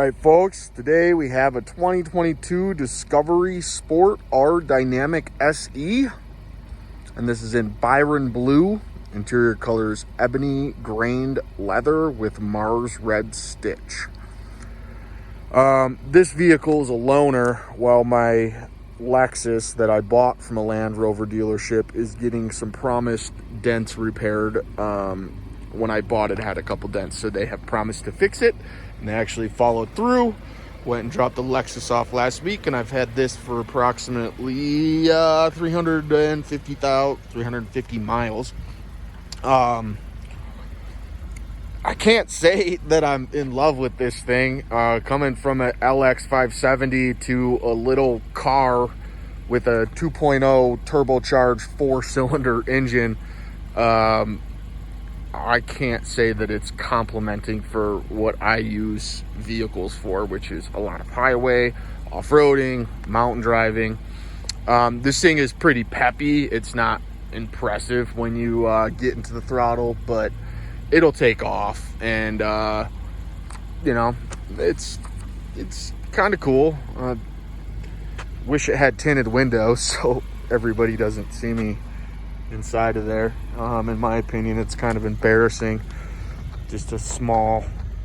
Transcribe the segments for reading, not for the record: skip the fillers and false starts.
right, folks, today we have a 2022 Discovery Sport R Dynamic SE, and this is in Byron Blue. Interior colors ebony grained leather with Mars red stitch. This vehicle is a loaner, while my Lexus that I bought from a Land Rover dealership is getting some promised dents repaired. When I bought it, had a couple dents, so they have promised to fix it, and they actually followed through. Went and dropped the Lexus off last week, and I've had this for approximately 350 miles. I can't say that I'm in love with this thing. Coming from an LX 570 to a little car with a 2.0 turbocharged 4-cylinder engine, I can't say that it's complimenting for what I use vehicles for, which is a lot of highway, off-roading, mountain driving. This thing is pretty peppy. It's not impressive when you get into the throttle, but it'll take off, and you know, it's kind of cool. Wish it had tinted windows so everybody doesn't see me inside of there. In my opinion, it's kind of embarrassing. Just a small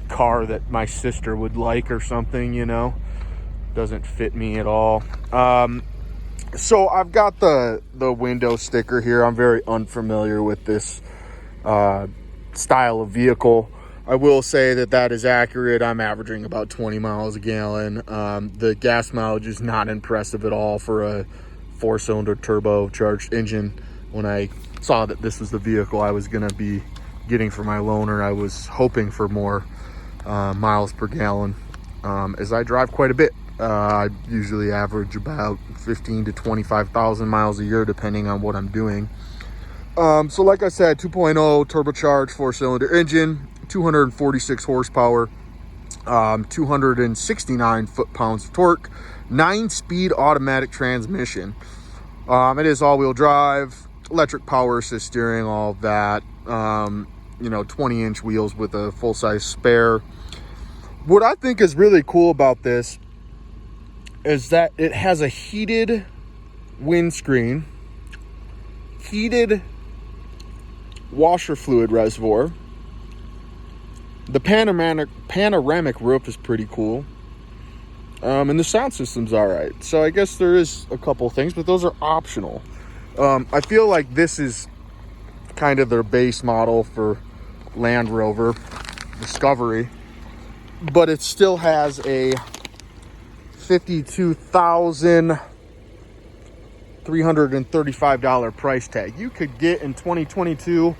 car that my sister would like or something, you know. Doesn't fit me at all. So I've got the window sticker here. I'm very unfamiliar with this style of vehicle. I will say that is accurate. I'm averaging about 20 miles a gallon. The gas mileage is not impressive at all for a 4-cylinder turbocharged engine. When I saw that this was the vehicle I was going to be getting for my loaner, I was hoping for more miles per gallon, as I drive quite a bit. I usually average about 15 to 25,000 miles a year, depending on what I'm doing. So like I said, 2.0 turbocharged 4-cylinder engine, 246 horsepower, 269 foot-pounds of torque, 9-speed automatic transmission. It is all-wheel drive, electric power assist steering, all of that. 20-inch wheels with a full-size spare. What I think is really cool about this is that it has a heated windscreen, heated washer fluid reservoir. The panoramic roof is pretty cool. And the sound system's all right. So I guess there is a couple things, but those are optional. I feel like this is kind of their base model for Land Rover Discovery, but it still has a $52,335 price tag. You could get in 2022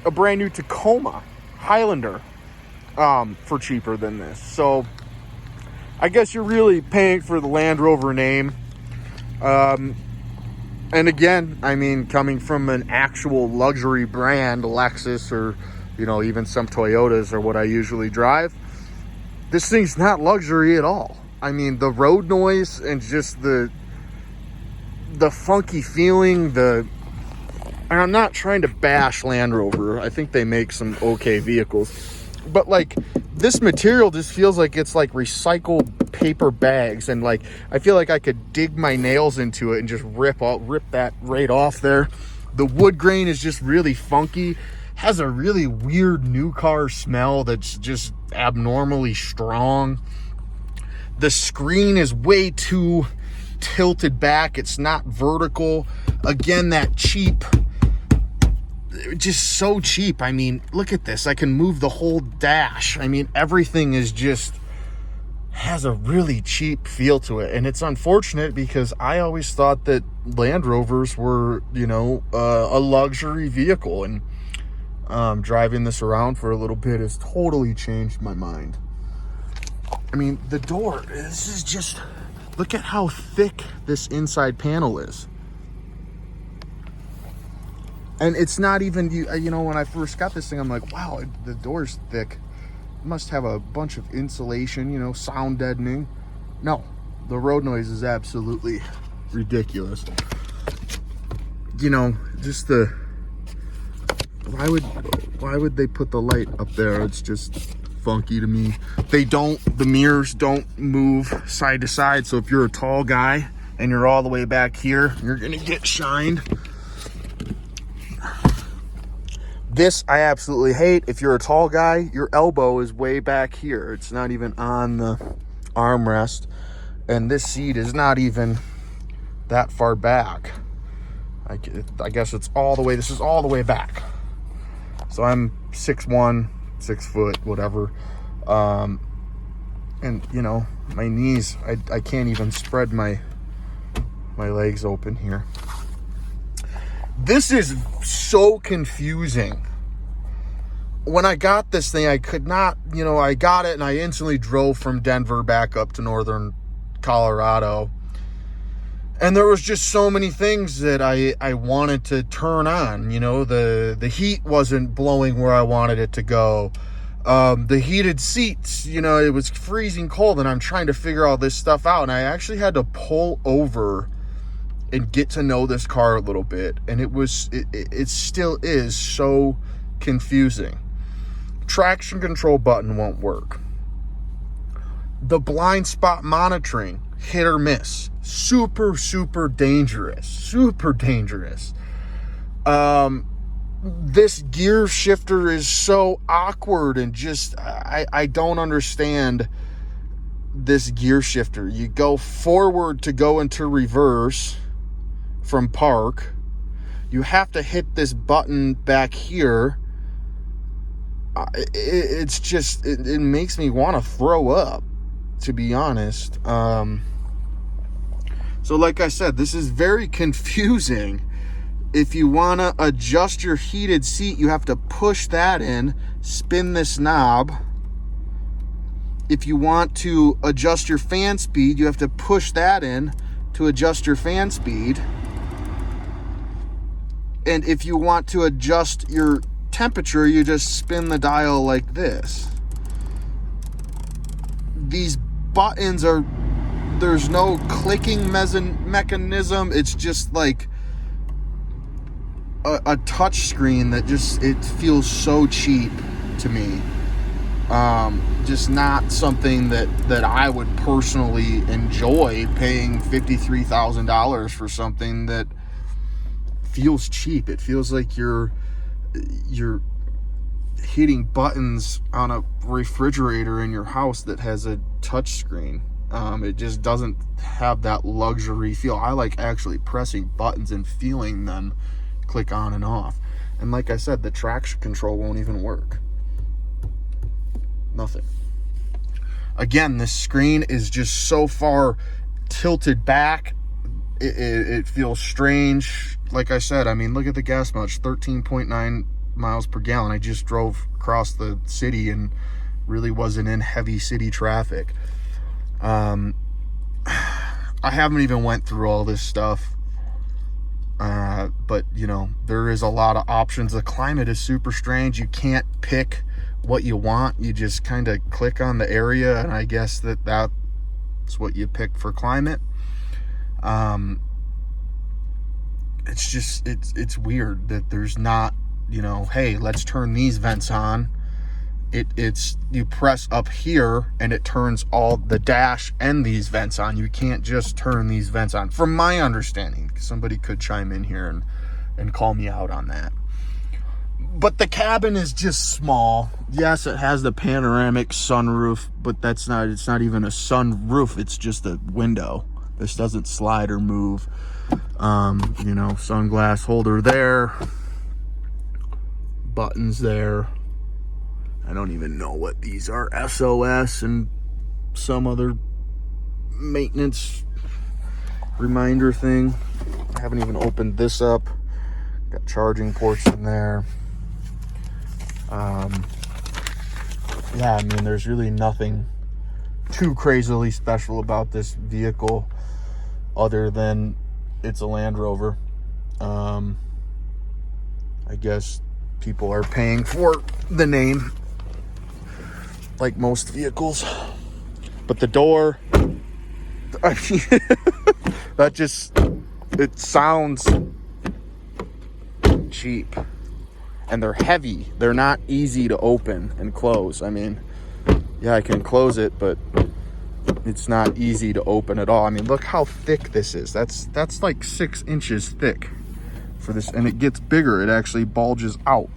a brand new Tacoma Highlander for cheaper than this. So I guess you're really paying for the Land Rover name. And again, I mean, coming from an actual luxury brand, Lexus, or, even some Toyotas are what I usually drive, this thing's not luxury at all. I mean, the road noise and just the funky feeling, and I'm not trying to bash Land Rover. I think they make some okay vehicles. But, this material just feels like it's like recycled paper bags, and I feel like I could dig my nails into it and just rip that right off there. The wood grain is just really funky, has a really weird new car smell that's just abnormally strong. The screen is way too tilted back. It's not vertical. Again, that cheap, just so cheap. I mean, look at this. I can move the whole dash. I mean, everything is just has a really cheap feel to it, and it's unfortunate because I always thought that Land Rovers were, a luxury vehicle, and driving this around for a little bit has totally changed my mind. I mean, the door, this is just, look at how thick this inside panel is. And it's not even, when I first got this thing, I'm like, wow, the door's thick. It must have a bunch of insulation, sound deadening. No, the road noise is absolutely ridiculous. Just why would they put the light up there? It's just funky to me. The mirrors don't move side to side. So if you're a tall guy and you're all the way back here, you're gonna get shined. This I absolutely hate. If you're a tall guy, your elbow is way back here. It's not even on the armrest. And this seat is not even that far back. I guess it's all the way, this is all the way back. So I'm 6'1", 6 foot, whatever. And you know, my knees, I can't even spread my legs open here. This is so confusing. When I got this thing, I could not, you know, I got it and I instantly drove from Denver back up to northern Colorado. And there was just so many things that I wanted to turn on. You know, the heat wasn't blowing where I wanted it to go. The heated seats, you know, it was freezing cold and I'm trying to figure all this stuff out. And I actually had to pull over and get to know this car a little bit. And it still is so confusing. Traction control button won't work. The blind spot monitoring, hit or miss. Super, super dangerous. Super dangerous. This gear shifter is so awkward and just, I don't understand this gear shifter. You go forward to go into reverse from park. You have to hit this button back here. It's just, it makes me want to throw up, to be honest. So like I said, this is very confusing. If you want to adjust your heated seat, you have to push that in, spin this knob. If you want to adjust your fan speed, you have to push that in to adjust your fan speed. And if you want to adjust your temperature, you just spin the dial like this. These buttons are, there's no clicking mechanism. It's just like a touch screen that just, it feels so cheap to me. Just not something that I would personally enjoy paying $53,000 for something that feels cheap. It feels like you're hitting buttons on a refrigerator in your house that has a touch screen. It just doesn't have that luxury feel. I like actually pressing buttons and feeling them click on and off. And like I said, the traction control won't even work. Nothing. Again, this screen is just so far tilted back. It feels strange. Like I said, I mean, look at the gas mileage, 13.9 miles per gallon. I just drove across the city and really wasn't in heavy city traffic. I haven't even went through all this stuff. But you know, there is a lot of options. The climate is super strange. You can't pick what you want. You just kind of click on the area, and I guess that's what you pick for climate. It's just, it's weird that there's not, you know, hey, let's turn these vents on. It's you press up here and it turns all the dash and these vents on. You can't just turn these vents on, from my understanding. Somebody could chime in here and call me out on that. But the cabin is just small. Yes, it has the panoramic sunroof, but it's not even a sunroof. It's just a window. This doesn't slide or move. You know, sunglass holder there. Buttons there. I don't even know what these are. SOS and some other maintenance reminder thing. I haven't even opened this up. Got charging ports in there. Yeah, I mean, there's really nothing too crazily special about this vehicle other than it's a Land Rover. I guess people are paying for the name, like most vehicles. But the door, I mean, that just, it sounds cheap. And they're heavy. They're not easy to open and close. I mean, Yeah, I can close it, but it's not easy to open at all. I mean, look how thick this is. That's like 6 inches thick for this, and it gets bigger. It actually bulges out.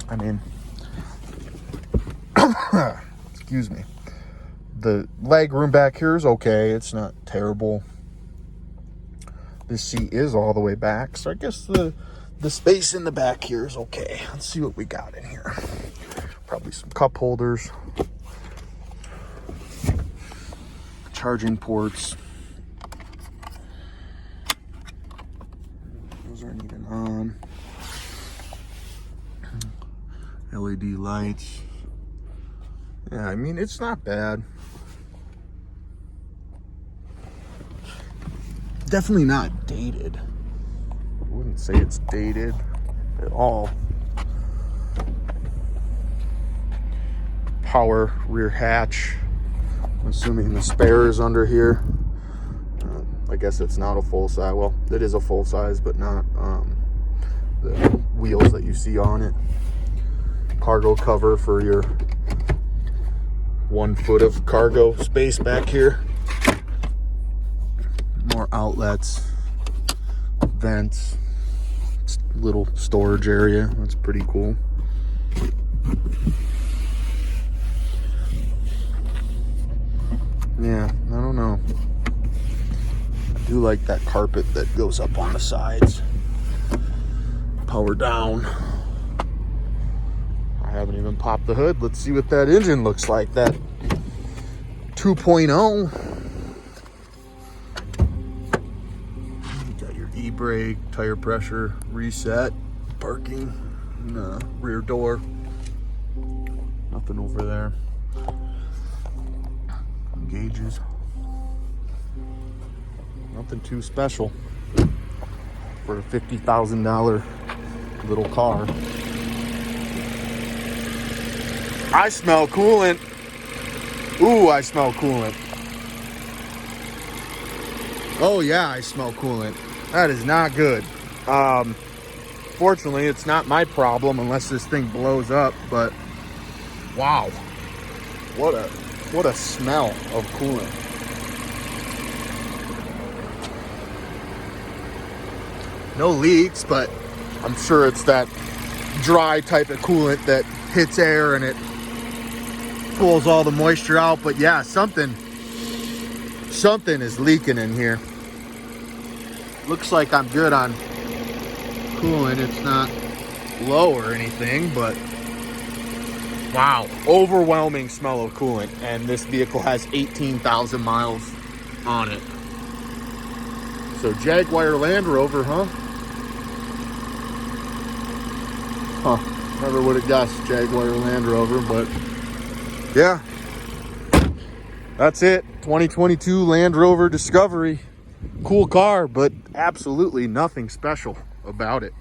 I mean, excuse me. The leg room back here is okay. It's not terrible. This seat is all the way back, so I guess the space in the back here is okay. Let's see what we got in here. Probably some cup holders, charging ports. Those aren't even on. LED lights. Yeah, I mean, it's not bad. Definitely not dated. I wouldn't say it's dated at all. Power rear hatch. I'm assuming the spare is under here. I guess it's not a full size. Well, it is a full size, but not the wheels that you see on it. Cargo cover for your 1 foot of cargo space back here. More outlets, vents, little storage area. That's pretty cool. Yeah, I don't know. I do like that carpet that goes up on the sides. Power down. I haven't even popped the hood. Let's see what that engine looks like. That 2.0. You got your e-brake, tire pressure, reset, parking, rear door. Nothing over there. Gauges. Nothing too special for a $50,000 little car. I smell coolant. Ooh, I smell coolant. Oh yeah, I smell coolant. That is not good. Fortunately, it's not my problem unless this thing blows up, but wow. What a smell of coolant. No leaks, but I'm sure it's that dry type of coolant that hits air and it pulls all the moisture out. But yeah, something is leaking in here. Looks like I'm good on coolant. It's not low or anything, but wow, overwhelming smell of coolant. And this vehicle has 18,000 miles on it. So Jaguar Land Rover, huh? Never would have guessed Jaguar Land Rover, but yeah. That's it. 2022 Land Rover Discovery. Cool car, but absolutely nothing special about it.